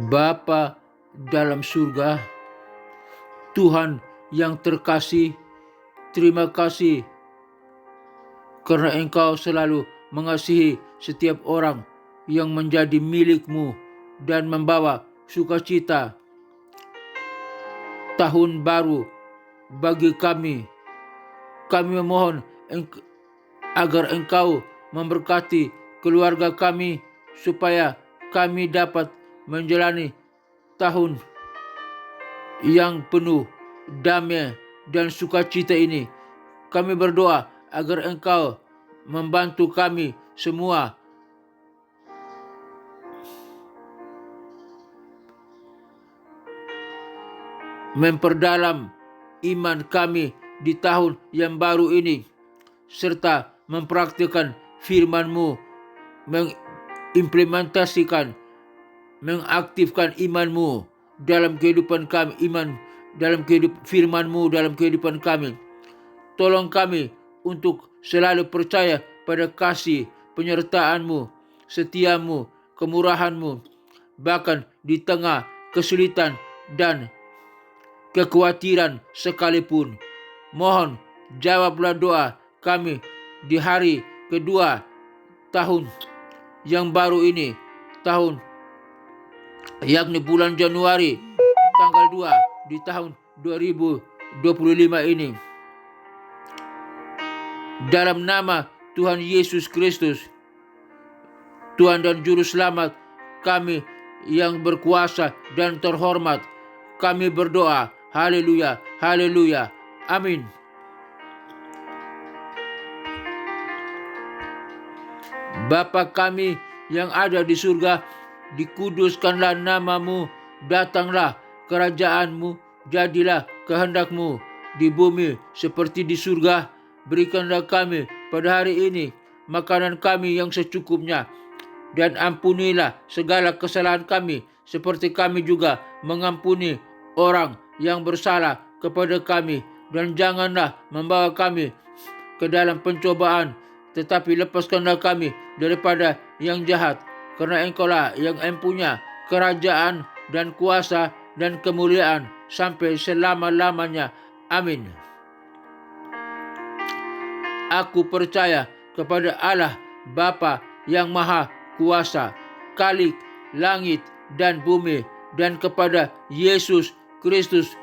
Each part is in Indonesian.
Bapa dalam surga, Tuhan yang terkasih, terima kasih karena Engkau selalu mengasihi setiap orang yang menjadi milik-Mu dan membawa sukacita tahun baru bagi kami. Kami memohon agar Engkau memberkati keluarga kami supaya kami dapat menjalani tahun yang penuh damai dan sukacita ini. Kami berdoa agar Engkau membantu kami semua memperdalam iman kami di tahun yang baru ini, serta mempraktikkan firman-Mu, mengimplementasikan, mengaktifkan iman-Mu dalam kehidupan kami, firman-Mu dalam kehidupan kami. Tolong kami untuk selalu percaya pada kasih, penyertaan-Mu, setia-Mu, kemurahan-Mu, bahkan di tengah kesulitan dan kekhawatiran sekalipun. Mohon jawablah doa kami di hari kedua tahun yang baru ini, yakni bulan Januari tanggal 2 di tahun 2025 ini. Dalam nama Tuhan Yesus Kristus, Tuhan dan Juru Selamat kami yang berkuasa dan terhormat, kami berdoa. Haleluya, haleluya, amin. Bapa kami yang ada di surga, dikuduskanlah nama-Mu, datanglah kerajaan-Mu, jadilah kehendak-Mu di bumi seperti di surga. Berikanlah kami pada hari ini makanan kami yang secukupnya, dan ampunilah segala kesalahan kami seperti kami juga mengampuni orang yang bersalah kepada kami, dan janganlah membawa kami ke dalam pencobaan, tetapi lepaskanlah kami daripada yang jahat, karena Engkau-lah yang mempunyai kerajaan dan kuasa dan kemuliaan sampai selama-lamanya. Amin. Aku percaya kepada Allah Bapa yang Maha Kuasa, Khalik langit dan bumi, dan kepada Yesus Kristus,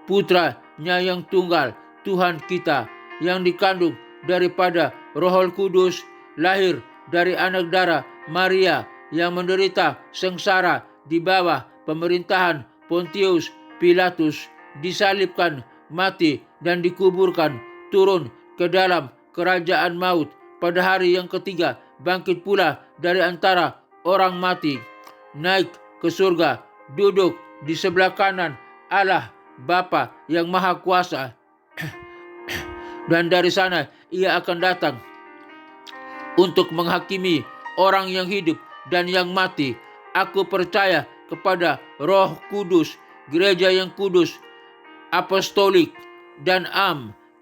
Putra-Nya yang tunggal, Tuhan kita, yang dikandung daripada Roh Kudus, lahir dari anak darah Maria, yang menderita sengsara di bawah pemerintahan Pontius Pilatus, disalibkan, mati, dan dikuburkan, turun ke dalam kerajaan maut, pada hari yang ketiga bangkit pula dari antara orang mati, naik ke surga, duduk di sebelah kanan Allah Bapa yang Maha Kuasa, dan dari sana Ia akan datang untuk menghakimi orang yang hidup dan yang mati. Aku percaya kepada Roh Kudus, gereja yang kudus, apostolik dan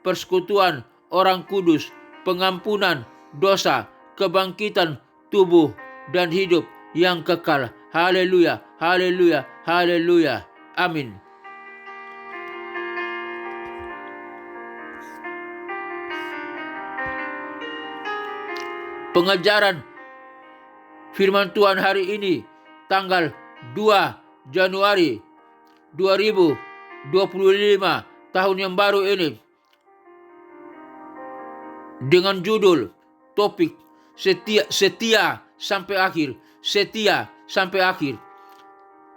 persekutuan orang kudus, pengampunan dosa, kebangkitan tubuh dan hidup yang kekal. Haleluya, haleluya, haleluya. Amin. Pengajaran firman Tuhan hari ini, tanggal 2 Januari 2025, tahun yang baru ini, dengan judul topik setia sampai akhir. Setia sampai akhir.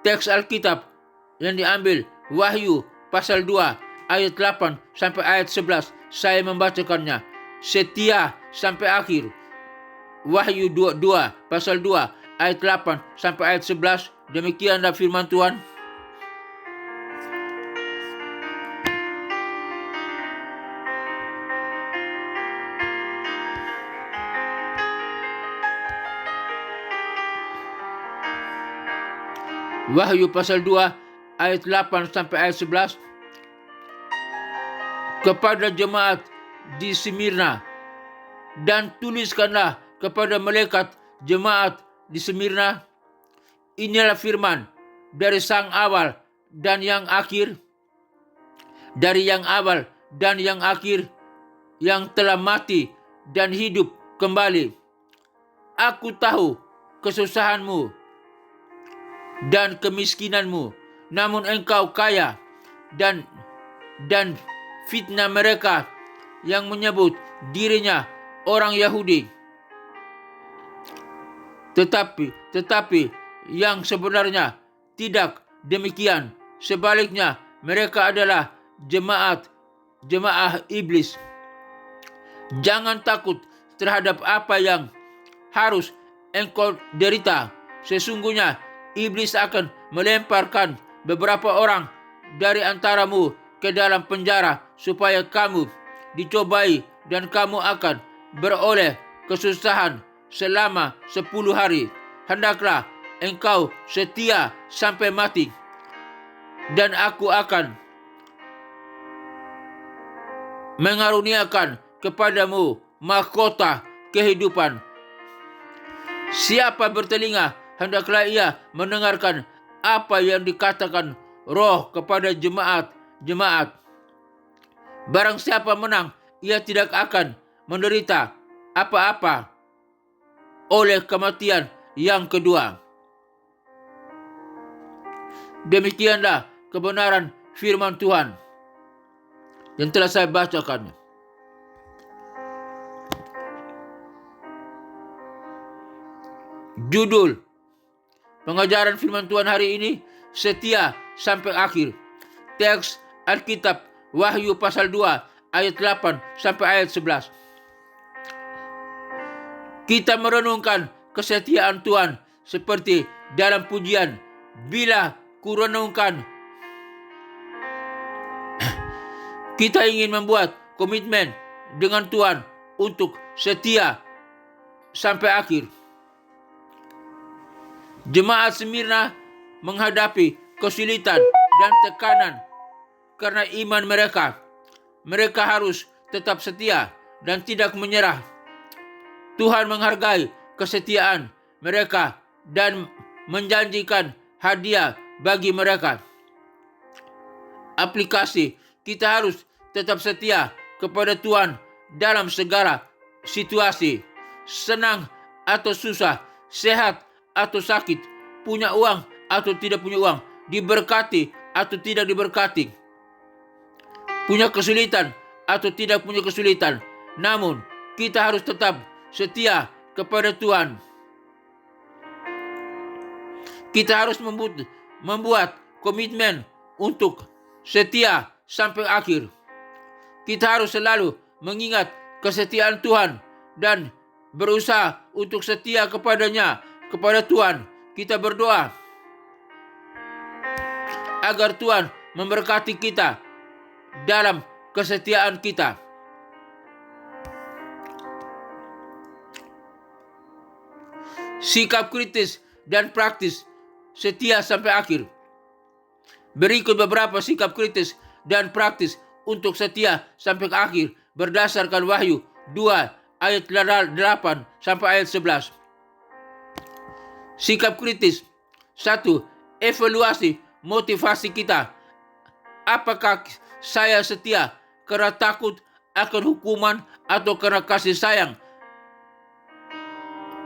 Teks Alkitab yang diambil Wahyu pasal 2 ayat 8 sampai ayat 11. Saya membacakannya. Setia sampai akhir. Wahyu 2 pasal 2 ayat 8 sampai ayat 11. Demikianlah firman Tuhan. Wahyu pasal 2 ayat 8 sampai ayat 11. Kepada jemaat di Smyrna, dan tuliskanlah kepada malaikat jemaat di Smyrna, inilah firman dari sang awal dan yang akhir, dari yang awal dan yang akhir, yang telah mati dan hidup kembali. Aku tahu kesusahanmu dan kemiskinanmu, namun engkau kaya, dan fitnah mereka yang menyebut dirinya orang Yahudi, tetapi yang sebenarnya tidak demikian. Sebaliknya, mereka adalah jemaah iblis. Jangan takut terhadap apa yang harus engkau derita. Sesungguhnya iblis akan melemparkan beberapa orang dari antaramu ke dalam penjara supaya kamu dicobai, dan kamu akan beroleh kesusahan selama 10 hari. Hendaklah engkau setia sampai mati, dan aku akan mengaruniakan kepadamu mahkota kehidupan. Siapa bertelinga, hendaklah ia mendengarkan apa yang dikatakan Roh kepada jemaat. Barang siapa menang, ia tidak akan menderita apa-apa oleh kematian yang kedua. Demikianlah kebenaran firman Tuhan yang telah saya bacakan. Judul pengajaran firman Tuhan hari ini, setia sampai akhir. Teks Alkitab Wahyu pasal 2 ayat 8 sampai ayat 11. Kita merenungkan kesetiaan Tuhan seperti dalam pujian, bila ku renungkan. Kita ingin membuat komitmen dengan Tuhan untuk setia sampai akhir. Jemaat Smyrna menghadapi kesulitan dan tekanan karena iman mereka. Mereka harus tetap setia dan tidak menyerah. Tuhan menghargai kesetiaan mereka dan menjanjikan hadiah bagi mereka. Aplikasi: kita harus tetap setia kepada Tuhan dalam segala situasi, senang atau susah, sehat atau sakit, punya uang atau tidak punya uang, diberkati atau tidak diberkati, punya kesulitan atau tidak punya kesulitan. Namun kita harus tetap setia kepada Tuhan. Kita harus membuat komitmen untuk setia sampai akhir. Kita harus selalu mengingat kesetiaan Tuhan dan berusaha untuk setia kepada Tuhan. Kita berdoa agar Tuhan memberkati kita dalam kesetiaan kita. Sikap kritis dan praktis setia sampai akhir. Berikut beberapa sikap kritis dan praktis untuk setia sampai akhir berdasarkan Wahyu 2 ayat 8 sampai ayat 11. Sikap kritis. 1. Evaluasi motivasi kita. Apakah saya setia karena takut akan hukuman atau karena kasih sayang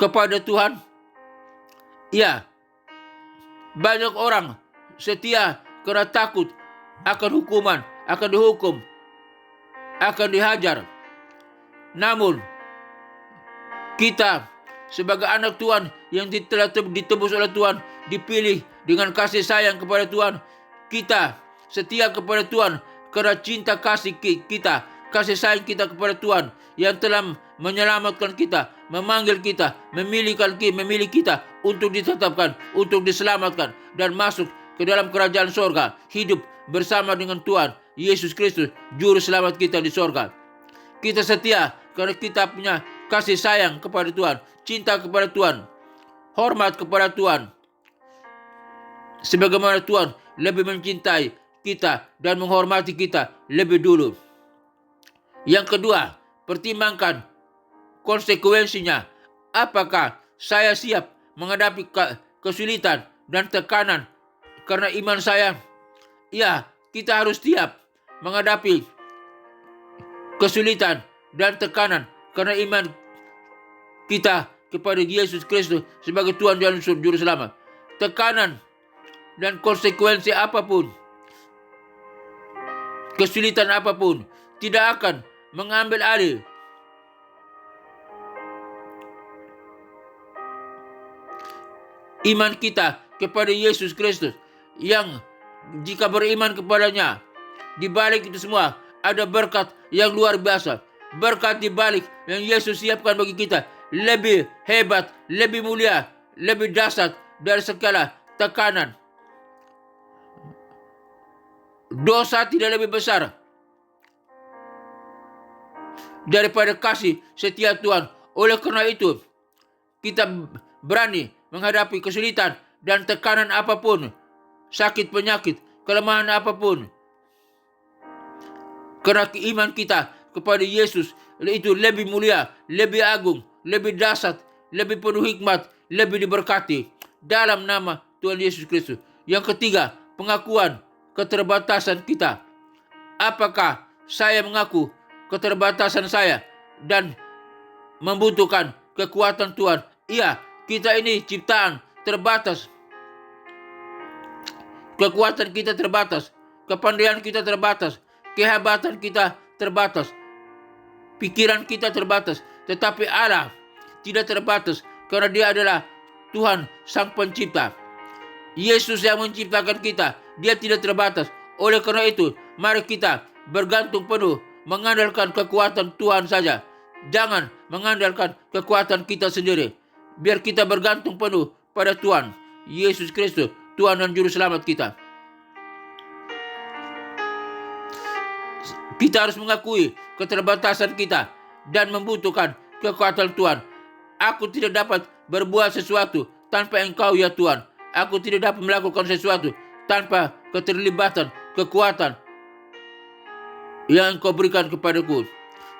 kepada Tuhan? Ya, banyak orang setia karena takut akan hukuman, akan dihukum, akan dihajar. Namun, kita sebagai anak Tuhan yang telah ditebus oleh Tuhan, dipilih dengan kasih sayang kepada Tuhan, kita setia kepada Tuhan karena cinta kasih kita, kasih sayang kita kepada Tuhan yang telah menyelamatkan kita, memanggil kita, memilih kita untuk ditetapkan, untuk diselamatkan dan masuk ke dalam kerajaan sorga, hidup bersama dengan Tuhan Yesus Kristus, juru selamat kita di sorga. Kita setia karena kita punya kasih sayang kepada Tuhan, cinta kepada Tuhan, hormat kepada Tuhan, sebagaimana Tuhan lebih mencintai kita dan menghormati kita lebih dulu. Yang kedua, pertimbangkan konsekuensinya. Apakah saya siap menghadapi kesulitan dan tekanan karena iman saya? Ya, kita harus siap menghadapi kesulitan dan tekanan karena iman kita kepada Yesus Kristus sebagai Tuhan dan Juru Selamat. Tekanan dan konsekuensi apapun, kesulitan apapun, tidak akan mengambil alih iman kita kepada Yesus Kristus, yang jika beriman kepadanya, di balik itu semua ada berkat yang luar biasa. Berkat di balik yang Yesus siapkan bagi kita lebih hebat, lebih mulia, lebih dahsyat dari segala tekanan. Dosa tidak lebih besar daripada kasih setia Tuhan. Oleh karena itu, kita berani menghadapi kesulitan dan tekanan apapun, sakit penyakit, kelemahan apapun. Karena iman kita kepada Yesus itu lebih mulia, lebih agung, lebih dahsyat, lebih penuh hikmat, lebih diberkati dalam nama Tuhan Yesus Kristus. Yang ketiga, pengakuan keterbatasan kita. Apakah saya mengaku keterbatasan saya dan membutuhkan kekuatan Tuhan? Iya, kita ini ciptaan terbatas. Kekuatan kita terbatas, kepandaian kita terbatas, kehebatan kita terbatas, pikiran kita terbatas. Tetapi Allah tidak terbatas karena Dia adalah Tuhan Sang Pencipta. Yesus yang menciptakan kita, Dia tidak terbatas. Oleh karena itu, mari kita bergantung penuh, mengandalkan kekuatan Tuhan saja. Jangan mengandalkan kekuatan kita sendiri. Biar kita bergantung penuh pada Tuhan Yesus Kristus, Tuhan dan Juru Selamat kita. Kita harus mengakui keterbatasan kita dan membutuhkan kekuatan Tuhan. Aku tidak dapat berbuat sesuatu tanpa Engkau ya Tuhan. Aku tidak dapat melakukan sesuatu tanpa keterlibatan, kekuatan yang Engkau berikan kepadaku.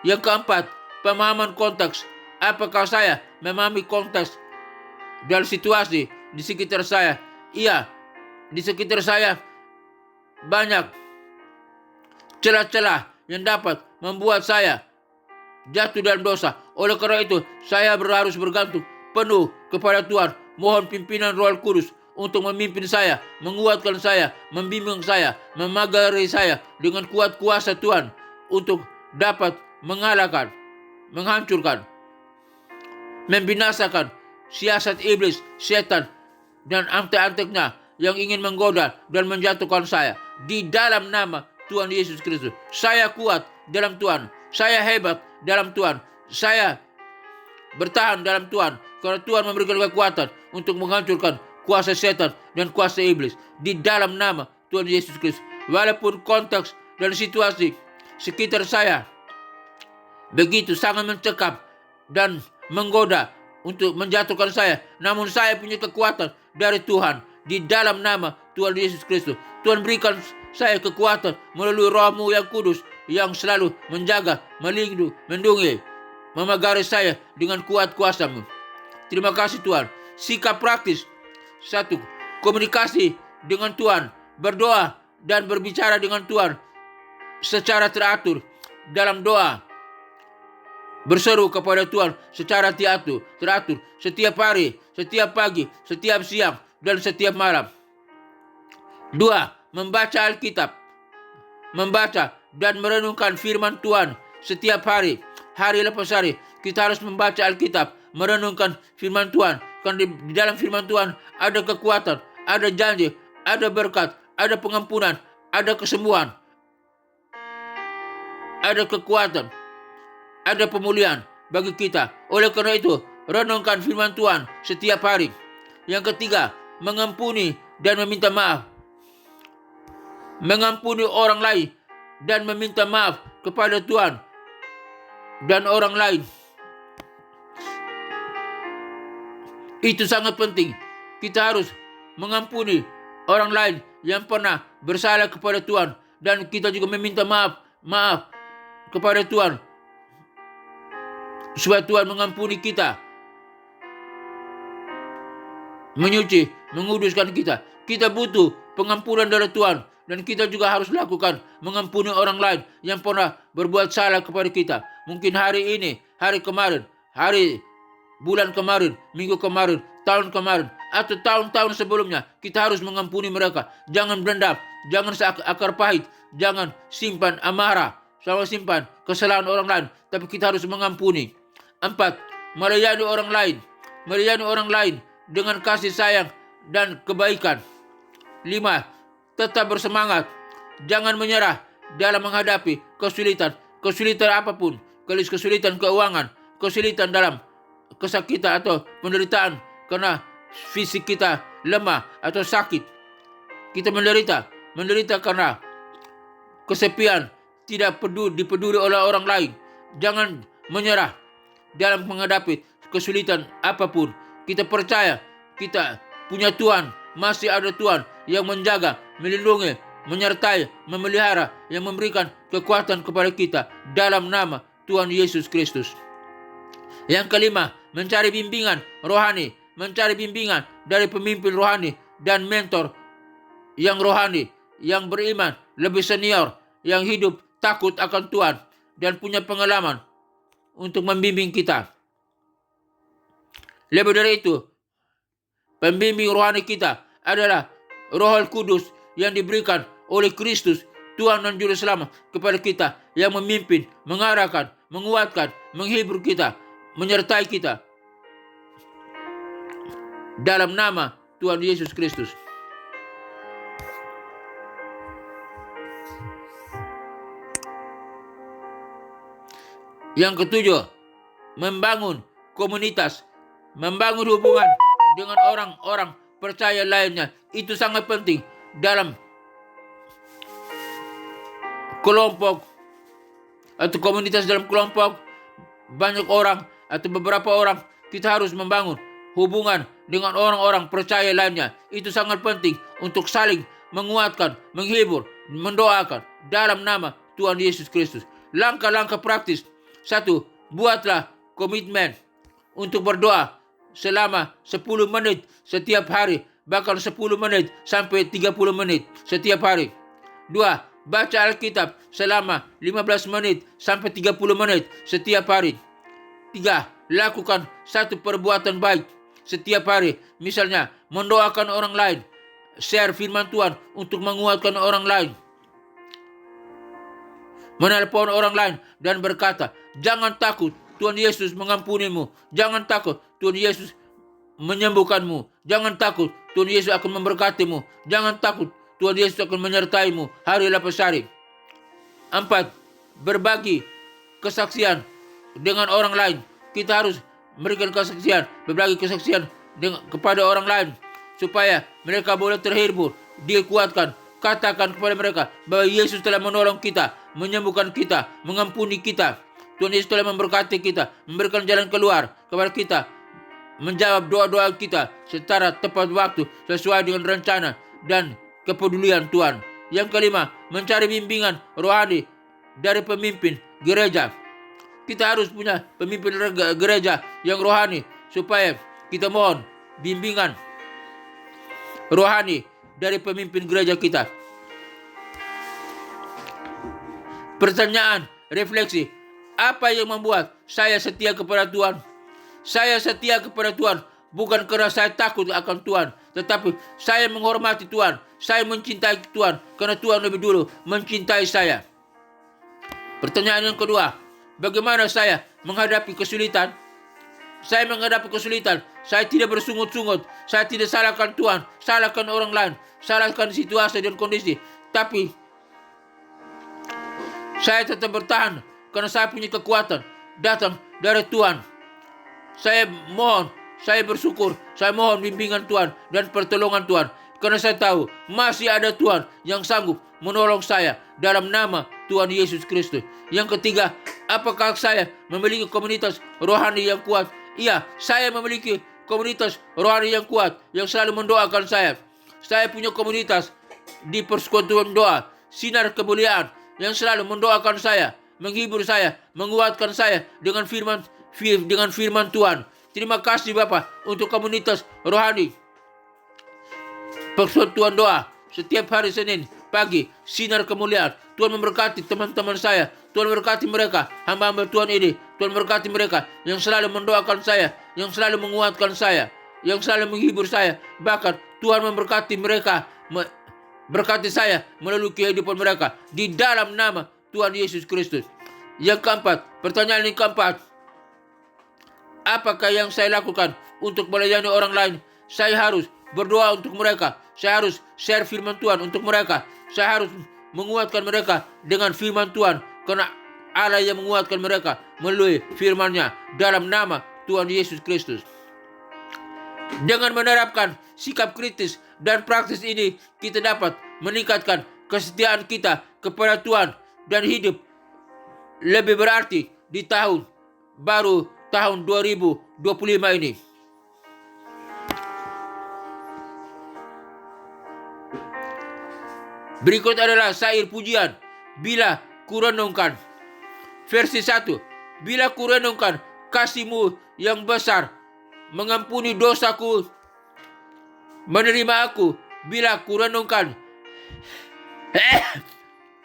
Yang keempat, pemahaman konteks. Apakah saya memahami konteks dan situasi di sekitar saya? Iya, di sekitar saya banyak celah-celah yang dapat membuat saya jatuh dalam dosa. Oleh karena itu, saya harus bergantung penuh kepada Tuhan. Mohon pimpinan Roh Kudus untuk memimpin saya, menguatkan saya, membimbing saya, memagari saya dengan kuat kuasa Tuhan untuk dapat mengalahkan, menghancurkan, membinasakan siasat iblis, setan, dan antek-anteknya yang ingin menggoda dan menjatuhkan saya. Di dalam nama Tuhan Yesus Kristus, saya kuat dalam Tuhan, saya hebat dalam Tuhan, saya bertahan dalam Tuhan, karena Tuhan memberikan kekuatan untuk menghancurkan kuasa setan dan kuasa iblis. Di dalam nama Tuhan Yesus Kristus, walaupun konteks dan situasi sekitar saya begitu sangat mencekam dan menggoda untuk menjatuhkan saya, namun saya punya kekuatan dari Tuhan. Di dalam nama Tuhan Yesus Kristus, Tuhan berikan saya kekuatan melalui Roh-Mu yang kudus, yang selalu menjaga, melindungi, memagari saya dengan kuat kuasa-Mu. Terima kasih Tuhan. Sikap praktis. 1. Komunikasi dengan Tuhan, berdoa dan berbicara dengan Tuhan secara teratur dalam doa. Berseru kepada Tuhan secara teratur setiap hari, setiap pagi, setiap siang, dan setiap malam. 2. Membaca Alkitab. Membaca dan merenungkan firman Tuhan setiap hari, hari lepas hari. Kita harus membaca Alkitab, merenungkan firman Tuhan. Karena di dalam firman Tuhan ada kekuatan, ada janji, ada berkat, ada pengampunan, ada kesembuhan, ada kekuatan, ada pemulihan bagi kita. Oleh karena itu, renungkan firman Tuhan setiap hari. Yang ketiga, mengampuni dan meminta maaf. Mengampuni orang lain dan meminta maaf kepada Tuhan dan orang lain. Itu sangat penting. Kita harus mengampuni orang lain yang pernah bersalah kepada Tuhan, dan kita juga meminta maaf kepada Tuhan supaya Tuhan mengampuni kita. menyuci, menguduskan kita. Kita butuh pengampunan dari Tuhan. Dan kita juga harus lakukan mengampuni orang lain yang pernah berbuat salah kepada kita. Mungkin hari ini, hari kemarin, bulan kemarin, minggu kemarin, tahun kemarin, atau tahun-tahun sebelumnya. Kita harus mengampuni mereka. Jangan dendam, jangan seakar pahit, jangan simpan amarah, sama simpan kesalahan orang lain. Tapi kita harus mengampuni. 4. Melayani orang lain. Melayani orang lain dengan kasih sayang dan kebaikan. 5. Tetap bersemangat. Jangan menyerah dalam menghadapi kesulitan. Kesulitan apapun. Kesulitan keuangan. Kesulitan dalam kesakitan atau penderitaan. Karena fisik kita lemah atau sakit. Kita menderita. Menderita karena kesepian. Tidak dipeduli oleh orang lain. Jangan menyerah dalam menghadapi kesulitan apapun. Kita percaya kita punya Tuhan. Masih ada Tuhan yang menjaga, melindungi, menyertai, memelihara, yang memberikan kekuatan kepada kita dalam nama Tuhan Yesus Kristus. Yang kelima, mencari bimbingan rohani. Mencari bimbingan dari pemimpin rohani dan mentor yang rohani, yang beriman, lebih senior, yang hidup takut akan Tuhan dan punya pengalaman untuk membimbing kita. Lebih dari itu, pembimbing rohani kita adalah Roh Kudus yang diberikan oleh Kristus, Tuhan dan Juru Selamat kepada kita, yang memimpin, mengarahkan, menguatkan, menghibur kita, menyertai kita dalam nama Tuhan Yesus Kristus. Yang ketujuh, membangun komunitas, membangun hubungan dengan orang-orang percaya lainnya. Itu sangat penting dalam kelompok atau komunitas. Dalam kelompok banyak orang atau beberapa orang, kita harus membangun hubungan dengan orang-orang percaya lainnya. Itu sangat penting untuk saling menguatkan, menghibur, mendoakan dalam nama Tuhan Yesus Kristus. Langkah-langkah praktis. 1. Buatlah komitmen untuk berdoa selama 10 menit setiap hari, bahkan 10 menit sampai 30 menit setiap hari. 2. Baca Alkitab selama 15 menit sampai 30 menit setiap hari. 3. Lakukan satu perbuatan baik setiap hari. Misalnya, mendoakan orang lain, share firman Tuhan untuk menguatkan orang lain, menelpon orang lain dan berkata, jangan takut, Tuhan Yesus mengampunimu. Jangan takut, Tuhan Yesus menyembuhkanmu. Jangan takut, Tuhan Yesus akan memberkatimu. Jangan takut, Tuhan Yesus akan menyertaimu hari lepas hari. 4. Berbagi kesaksian dengan orang lain. Kita harus memberikan kesaksian, berbagi kesaksian kepada orang lain, supaya mereka boleh terhibur, dikuatkan. Katakan kepada mereka bahwa Yesus telah menolong kita, menyembuhkan kita, mengampuni kita. Tuhan Yesus telah memberkati kita, memberikan jalan keluar kepada kita, menjawab doa-doa kita secara tepat waktu, sesuai dengan rencana dan kepedulian Tuhan. Yang kelima, mencari bimbingan rohani dari pemimpin gereja. Kita harus punya pemimpin gereja yang rohani, supaya kita mohon bimbingan rohani dari pemimpin gereja kita. Pertanyaan, refleksi. Apa yang membuat saya setia kepada Tuhan? Saya setia kepada Tuhan bukan karena saya takut akan Tuhan, tetapi saya menghormati Tuhan. Saya mencintai Tuhan karena Tuhan lebih dulu mencintai saya. Pertanyaan yang kedua, bagaimana saya menghadapi kesulitan? Saya menghadapi kesulitan, saya tidak bersungut-sungut, saya tidak salahkan Tuhan, salahkan orang lain, salahkan situasi dan kondisi, tapi saya tetap bertahan karena saya punya kekuatan datang dari Tuhan. Saya mohon, saya bersyukur, saya mohon bimbingan Tuhan dan pertolongan Tuhan, karena saya tahu masih ada Tuhan yang sanggup menolong saya dalam nama Tuhan Yesus Kristus. Yang ketiga, apakah saya memiliki komunitas rohani yang kuat? Iya, saya memiliki komunitas rohani yang kuat yang selalu mendoakan saya. Saya punya komunitas di persekutuan doa, Sinar Kemuliaan, yang selalu mendoakan saya, menghibur saya, menguatkan saya dengan firman Tuhan. Terima kasih Bapak untuk komunitas rohani persekutuan doa setiap hari Senin pagi, sinar kemuliaan. Tuhan memberkati teman-teman saya. Tuhan memberkati mereka, hamba-hamba Tuhan ini. Tuhan memberkati mereka yang selalu mendoakan saya, yang selalu menguatkan saya, yang selalu menghibur saya. Bahkan Tuhan memberkati mereka, berkati saya melalui kehidupan mereka di dalam nama Tuhan Yesus Kristus. Yang keempat, pertanyaan yang keempat, apakah yang saya lakukan untuk melayani orang lain? Saya harus berdoa untuk mereka. Saya harus share firman Tuhan untuk mereka. Saya harus menguatkan mereka dengan firman Tuhan, karena Allah yang menguatkan mereka melalui firman-Nya dalam nama Tuhan Yesus Kristus. Dengan menerapkan sikap kritis dan praktis ini, kita dapat meningkatkan kesetiaan kita kepada Tuhan dan hidup lebih berarti di tahun baru tahun 2025 ini. Berikut adalah syair pujian. Bila kurenungkan. Versi 1. Bila kurenungkan kasih-Mu yang besar, mengampuni dosaku, menerima aku. Bila kurenungkan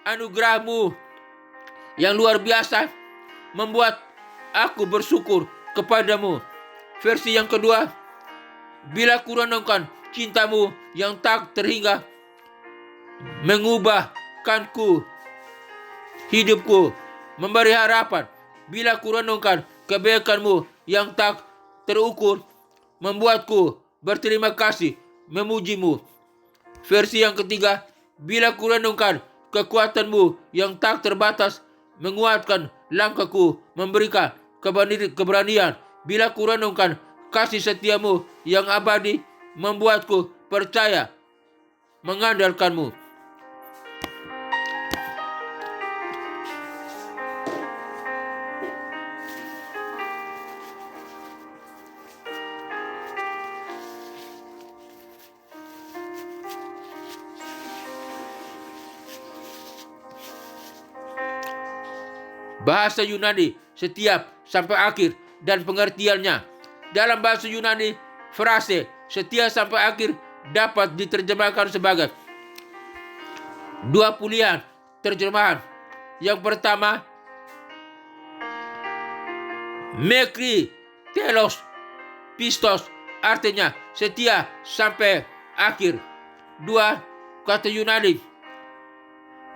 anugerah-Mu yang luar biasa, membuat aku bersyukur kepadamu. Versi yang kedua, bila kurenungkan cinta-Mu yang tak terhingga, mengubahkanku, hidupku, memberi harapan. Bila kurenungkan kebaikan-Mu yang tak terukur, membuatku berterima kasih, memuji-Mu. Versi yang ketiga, bila kurenungkan kekuatan-Mu yang tak terbatas, menguatkan langkahku, memberikan keberanian. Bila kurenungkan kasih setia-Mu yang abadi, membuatku percaya, mengandalkan-Mu. Bahasa Yunani setiap sampai akhir dan pengertiannya. Dalam bahasa Yunani, frase setia sampai akhir dapat diterjemahkan sebagai dua pilihan terjemahan. Yang pertama, mekri telos pistos, artinya setia sampai akhir. Dua kata Yunani,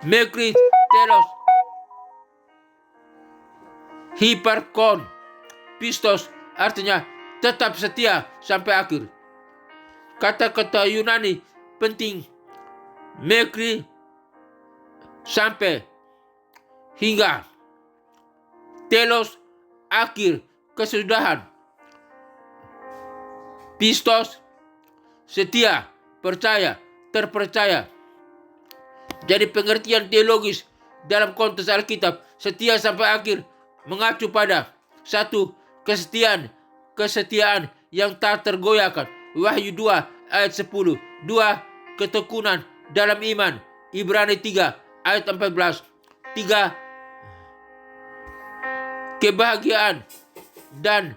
mekri telos hiperkon pistos, artinya tetap setia sampai akhir. Kata-kata Yunani penting, mekri sampai, hingga, telos akhir, kesudahan, pistos setia, percaya, terpercaya. Jadi pengertian teologis dalam konteks Alkitab, setia sampai akhir mengacu pada satu, kesetiaan yang tak tergoyahkan, Wahyu 2 ayat 10. 2, ketekunan dalam iman, Ibrani 3 ayat 14. 3, kebahagiaan dan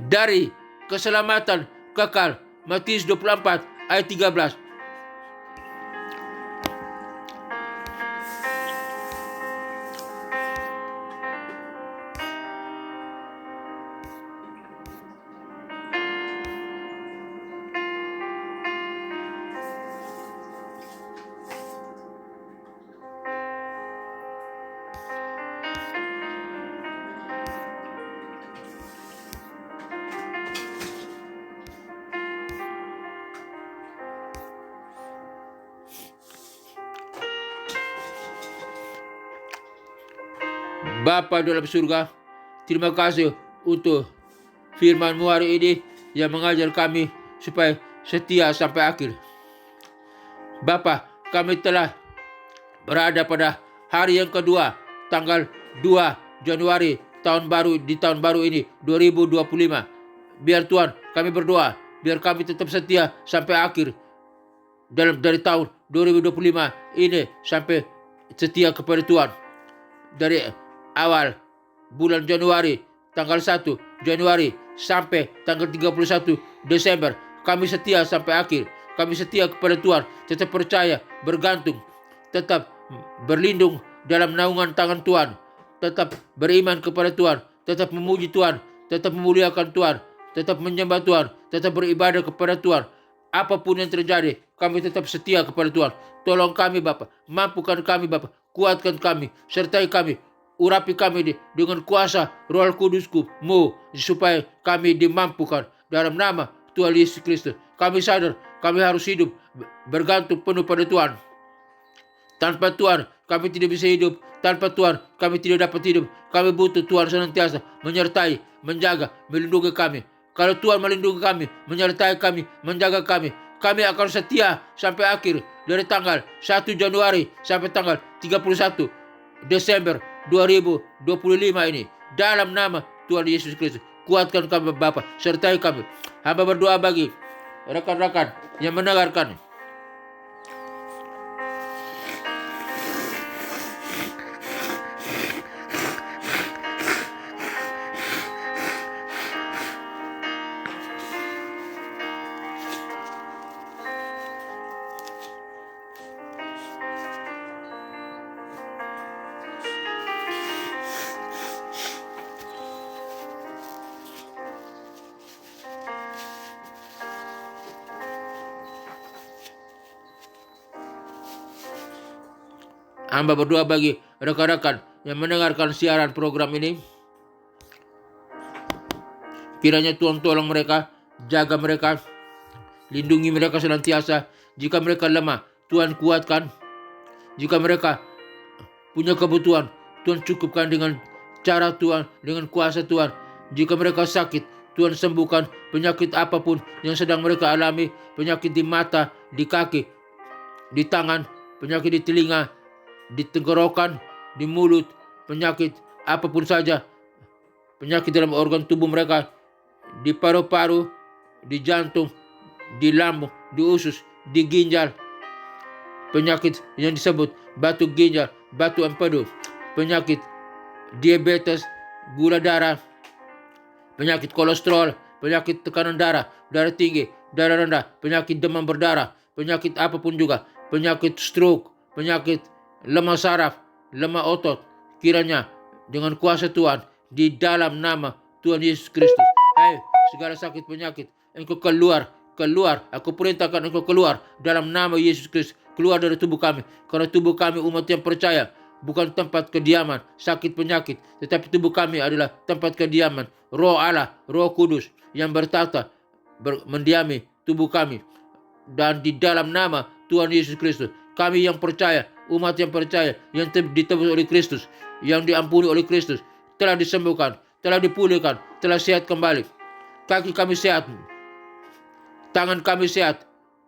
dari keselamatan kekal, Matius 24 ayat 13. Bapa dalam surga, terima kasih untuk firman-Mu hari ini yang mengajar kami supaya setia sampai akhir. Bapa, kami telah berada pada hari yang kedua, tanggal 2 Januari tahun baru ini 2025. Biar Tuhan, kami berdoa, biar kami tetap setia sampai akhir dari tahun 2025 ini, sampai setia kepada Tuhan. Dari awal bulan Januari, tanggal 1 Januari sampai tanggal 31 Desember, Kami setia sampai akhir. Kami setia kepada Tuhan, tetap percaya, bergantung, tetap berlindung dalam naungan tangan Tuhan, tetap beriman kepada Tuhan, tetap memuji Tuhan, tetap memuliakan Tuhan, tetap menyembah Tuhan, tetap beribadah kepada Tuhan. Apapun yang terjadi, kami tetap setia kepada Tuhan. Tolong kami Bapa, mampukan kami Bapa, kuatkan kami, sertai kami, urapi kami dengan kuasa Roh Kudus-Mu, supaya kami dimampukan dalam nama Tuhan Yesus Kristus. Kami sadar kami harus hidup bergantung penuh pada Tuhan. Tanpa Tuhan kami tidak bisa hidup. Tanpa Tuhan kami tidak dapat hidup. Kami butuh Tuhan senantiasa menyertai, menjaga, melindungi kami. Kalau Tuhan melindungi kami, menyertai kami, menjaga kami, kami akan setia sampai akhir. Dari tanggal 1 Januari sampai tanggal 31 Desember 2025 ini. Dalam nama Tuhan Yesus Kristus, kuatkan kami Bapa, sertai kami. Hamba berdoa bagi rekan-rekan yang mendengarkan. Hamba berdoa bagi rekan-rekan yang mendengarkan siaran program ini. Kiranya Tuhan tolong mereka, jaga mereka, lindungi mereka senantiasa. Jika mereka lemah, Tuhan kuatkan. Jika mereka punya kebutuhan, Tuhan cukupkan dengan cara Tuhan, dengan kuasa Tuhan. Jika mereka sakit, Tuhan sembuhkan penyakit apapun yang sedang mereka alami. Penyakit di mata, di kaki, di tangan, penyakit di telinga, di tenggorokan, di mulut, penyakit apapun saja, penyakit dalam organ tubuh mereka, di paru-paru, di jantung, di lambung, di usus, di ginjal, penyakit yang disebut batu ginjal, batu empedu, penyakit diabetes, gula darah, penyakit kolesterol, penyakit tekanan darah, darah tinggi, darah rendah, penyakit demam berdarah, penyakit apapun juga, penyakit stroke, penyakit lemah saraf, lemah otot, kiranya dengan kuasa Tuhan di dalam nama Tuhan Yesus Kristus, segala sakit penyakit, engkau keluar, aku perintahkan engkau keluar dalam nama Yesus Kristus, keluar dari tubuh kami, karena tubuh kami umat yang percaya bukan tempat kediaman sakit penyakit, tetapi tubuh kami adalah tempat kediaman Roh Allah, Roh Kudus yang bertata, mendiami tubuh kami. Dan di dalam nama Tuhan Yesus Kristus, kami yang percaya, umat yang percaya, yang ditebus oleh Kristus, yang diampuni oleh Kristus, telah disembuhkan, telah dipulihkan, telah sehat kembali. Kaki kami sehat, tangan kami sehat,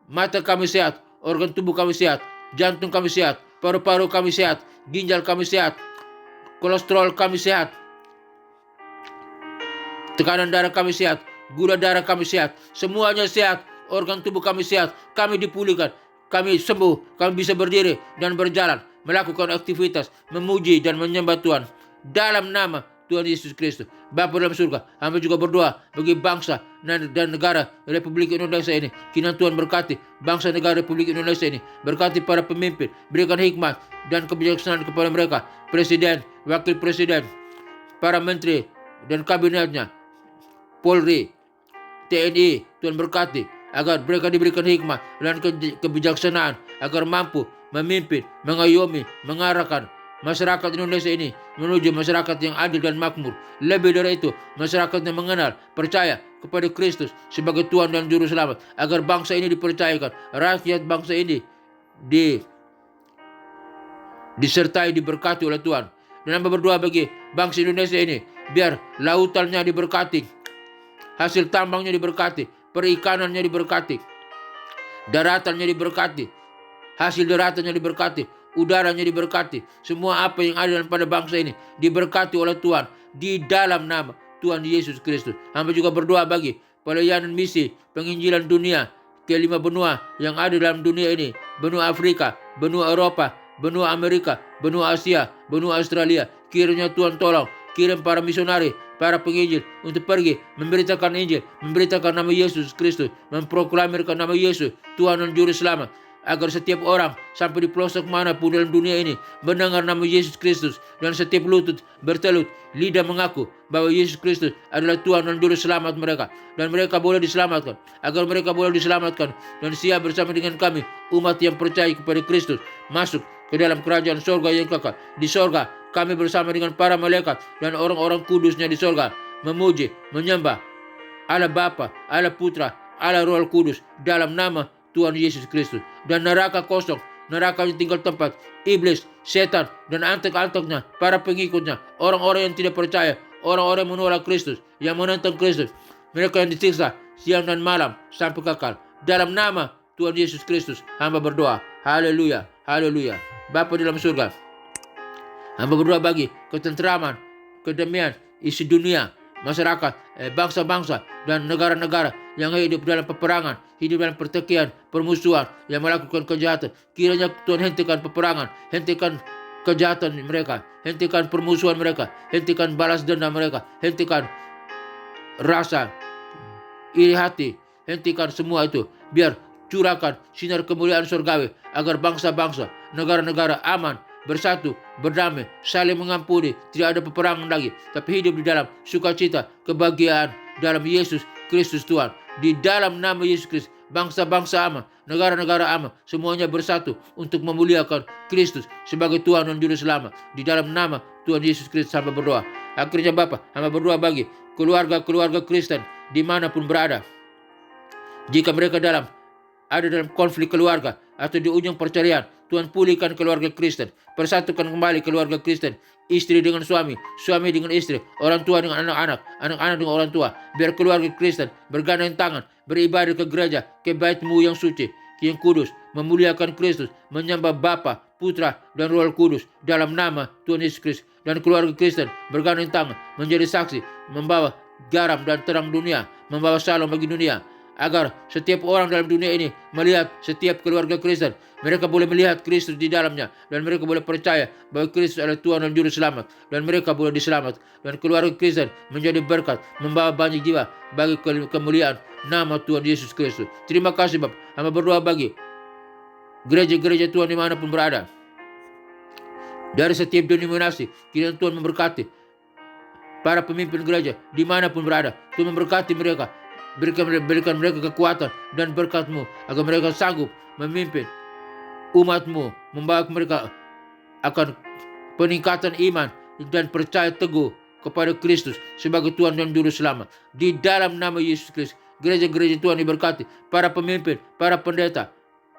mata kami sehat, organ tubuh kami sehat, jantung kami sehat, paru-paru kami sehat, ginjal kami sehat, kolesterol kami sehat, tekanan darah kami sehat, gula darah kami sehat, semuanya sehat, organ tubuh kami sehat, kami dipulihkan, kami sembuh, kami bisa berdiri dan berjalan, melakukan aktivitas, memuji dan menyembah Tuhan. Dalam nama Tuhan Yesus Kristus, Bapa dalam surga, hamba juga berdoa bagi bangsa dan negara Republik Indonesia ini. Kiranya Tuhan berkati bangsa negara Republik Indonesia ini, berkati para pemimpin, berikan hikmat dan kebijaksanaan kepada mereka, presiden, wakil presiden, para menteri dan kabinetnya, Polri, TNI, Tuhan berkati agar mereka diberikan hikmah dan kebijaksanaan agar mampu memimpin, mengayomi, mengarahkan masyarakat Indonesia ini menuju masyarakat yang adil dan makmur. Lebih dari itu, masyarakat yang mengenal, percaya kepada Kristus sebagai Tuhan dan Juru Selamat, agar bangsa ini dipercayakan, rakyat bangsa ini disertai, diberkati oleh Tuhan. Dan hamba berdoa bagi bangsa Indonesia ini, biar lautannya diberkati, hasil tambangnya diberkati, perikanannya diberkati, daratannya diberkati, hasil daratannya diberkati, udaranya diberkati, semua apa yang ada pada bangsa ini diberkati oleh Tuhan di dalam nama Tuhan Yesus Kristus. Hamba juga berdoa bagi pelayanan misi penginjilan dunia ke 5 benua yang ada dalam dunia ini, benua Afrika, benua Eropa, benua Amerika, benua Asia, benua Australia. Kiranya Tuhan tolong kirim para misionari para penginjil untuk pergi memberitakan Injil, memberitakan nama Yesus Kristus, memproklamirkan nama Yesus Tuhan dan Juru Selamat, agar setiap orang sampai di pelosok manapun dalam dunia ini mendengar nama Yesus Kristus, dan setiap lutut bertelut, lidah mengaku bahwa Yesus Kristus adalah Tuhan dan Juru Selamat mereka, dan mereka boleh diselamatkan. Agar mereka boleh diselamatkan dan siap bersama dengan kami, umat yang percaya kepada Kristus, masuk ke dalam kerajaan sorga yang kekal. Di sorga kami bersama dengan para malaikat dan orang-orang kudusnya di sorga, memuji, menyembah Allah Bapa, Allah Putra, Allah Roh Kudus dalam nama Tuhan Yesus Kristus. Dan neraka kosong, neraka yang tinggal tempat iblis, setan, dan antek-anteknya, para pengikutnya, orang-orang yang tidak percaya, orang-orang yang menolak Kristus, yang menentang Kristus, mereka yang disiksa siang dan malam sampai kekal. Dalam nama Tuhan Yesus Kristus, hamba berdoa. Haleluya, haleluya. Bapa di dalam surga, hamba berdoa bagi ketenteraman, kedamaian, isi dunia, masyarakat, bangsa-bangsa, dan negara-negara yang hidup dalam peperangan, hidup dalam pertikaian, permusuhan, yang melakukan kejahatan. Kiranya Tuhan hentikan peperangan, hentikan kejahatan mereka, hentikan permusuhan mereka, hentikan balas dendam mereka, hentikan rasa iri hati, hentikan semua itu. Biar curahkan sinar kemuliaan surgawi agar bangsa-bangsa, negara-negara aman, bersatu, berdamai, saling mengampuni, tidak ada peperangan lagi, tapi hidup di dalam sukacita, kebahagiaan dalam Yesus Kristus Tuhan. Di dalam nama Yesus Kristus, bangsa-bangsa aman, negara-negara aman, semuanya bersatu untuk memuliakan Kristus sebagai Tuhan dan Juru Selamat. Di dalam nama Tuhan Yesus Kristus hamba berdoa. Akhirnya Bapa, hamba berdoa bagi keluarga-keluarga Kristen dimanapun berada. Jika mereka ada dalam konflik keluarga atau di ujung perceraian, Tuhan pulihkan keluarga Kristen, persatukan kembali keluarga Kristen, istri dengan suami, suami dengan istri, orang tua dengan anak-anak, anak-anak dengan orang tua. Biar keluarga Kristen bergandeng tangan, beribadah ke gereja, ke bait-Mu yang suci, yang kudus, memuliakan Kristus, menyembah Bapa, Putra, dan Roh Kudus dalam nama Tuhan Yesus Kristus. Dan keluarga Kristen bergandeng tangan, menjadi saksi, membawa garam dan terang dunia, membawa salam bagi dunia, agar setiap orang dalam dunia ini melihat setiap keluarga Kristen. Mereka boleh melihat Kristus di dalamnya, dan mereka boleh percaya bahwa Kristus adalah Tuhan dan Juru Selamat, dan mereka boleh diselamat. Dan keluarga Kristen menjadi berkat, membawa banyak jiwa bagi kemuliaan nama Tuhan Yesus Kristus. Terima kasih Bapak. Hamba berdoa bagi gereja-gereja Tuhan dimanapun berada, dari setiap denominasi. Kiranya Tuhan memberkati para pemimpin gereja dimanapun berada. Tuhan memberkati mereka, berikan mereka kekuatan dan berkat-Mu, agar mereka sanggup memimpin umat-Mu, membawa mereka akan peningkatan iman dan percaya teguh kepada Kristus sebagai Tuhan dan Juru Selamat. Di dalam nama Yesus Kristus, gereja-gereja Tuhan diberkati, para pemimpin, para pendeta,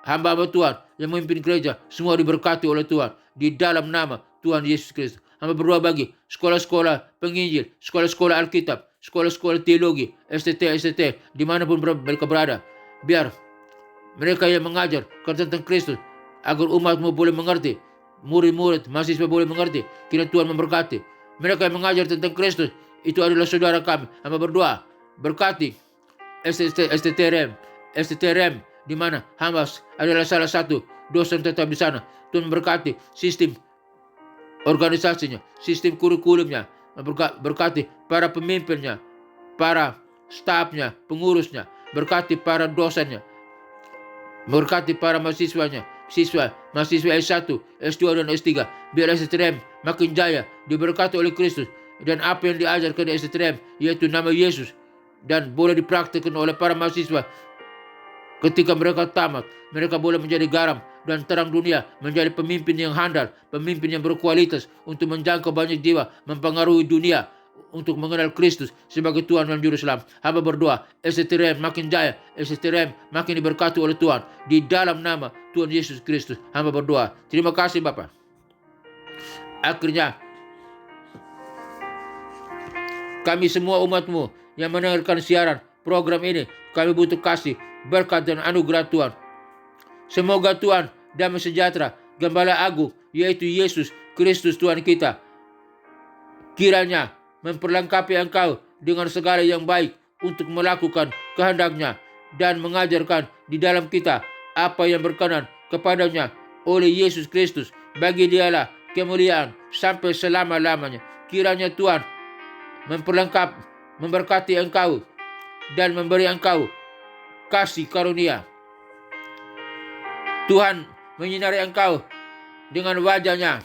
hamba-hamba Tuhan yang memimpin gereja, semua diberkati oleh Tuhan. Di dalam nama Tuhan Yesus Kristus, hamba berdoa bagi sekolah-sekolah penginjil, sekolah-sekolah Alkitab, sekolah-sekolah teologi, STT, dimanapun mereka berada. Biar mereka yang mengajar tentang Kristus, agar umat-Mu boleh mengerti, murid-murid, mahasiswa boleh mengerti. Kiranya Tuhan memberkati mereka yang mengajar tentang Kristus. Itu adalah saudara kami. Hamba berdoa, berkati STTRM, di mana hamba adalah salah satu dosen tetap di sana. Tuhan memberkati sistem organisasinya, sistem kurikulumnya, berkati para pemimpinnya, para stafnya, pengurusnya, berkati para dosennya, berkati para mahasiswanya, mahasiswa S1, S2, dan S3. Biar STRM makin jaya, diberkati oleh Kristus, dan apa yang diajarkan di STRM, yaitu nama Yesus, dan boleh dipraktikkan oleh para mahasiswa. Ketika mereka tamat, mereka boleh menjadi garam dan terang dunia, menjadi pemimpin yang handal, pemimpin yang berkualitas untuk menjangkau banyak jiwa, mempengaruhi dunia untuk mengenal Kristus sebagai Tuhan dan Juru Selamat. Hamba berdoa, STRM makin jaya, STRM makin diberkati oleh Tuhan. Di dalam nama Tuhan Yesus Kristus, hamba berdoa. Terima kasih Bapak. Akhirnya, kami semua umat-Mu yang mendengarkan siaran program ini, kami butuh kasih, berkat, dan anugerah Tuhan. Semoga Tuhan damai sejahtera, Gembala Agung, yaitu Yesus Kristus Tuhan kita, kiranya memperlengkapi engkau dengan segala yang baik untuk melakukan kehendak-Nya dan mengajarkan di dalam kita apa yang berkenan kepadanya oleh Yesus Kristus. Bagi Dialah kemuliaan sampai selama-lamanya. Kiranya Tuhan memberkati engkau, dan memberi engkau kasih karunia. Tuhan menyinari engkau dengan wajah-Nya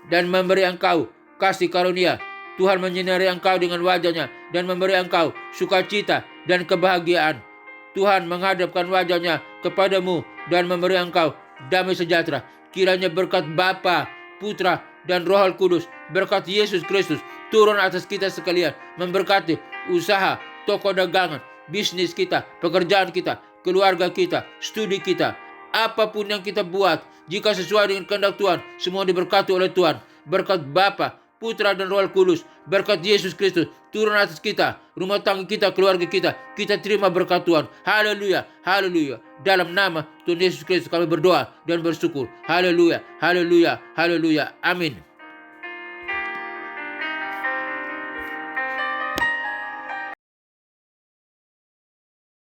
dan memberi engkau kasih karunia. Tuhan menyinari engkau dengan wajah-Nya dan memberi engkau sukacita dan kebahagiaan. Tuhan menghadapkan wajah-Nya kepadamu dan memberi engkau damai sejahtera. Kiranya berkat Bapa, Putra, dan Roh Kudus, berkat Yesus Kristus turun atas kita sekalian, memberkati usaha, toko dagangan, bisnis kita, pekerjaan kita, keluarga kita, studi kita, apapun yang kita buat, jika sesuai dengan kehendak Tuhan, semua diberkati oleh Tuhan. Berkat Bapa, Putra, dan Roh Kudus, berkat Yesus Kristus turun atas kita, rumah tangga kita, keluarga kita. Kita terima berkat Tuhan. Haleluya, haleluya. Dalam nama Tuhan Yesus Kristus kami berdoa dan bersyukur. Haleluya, haleluya, haleluya. Amin.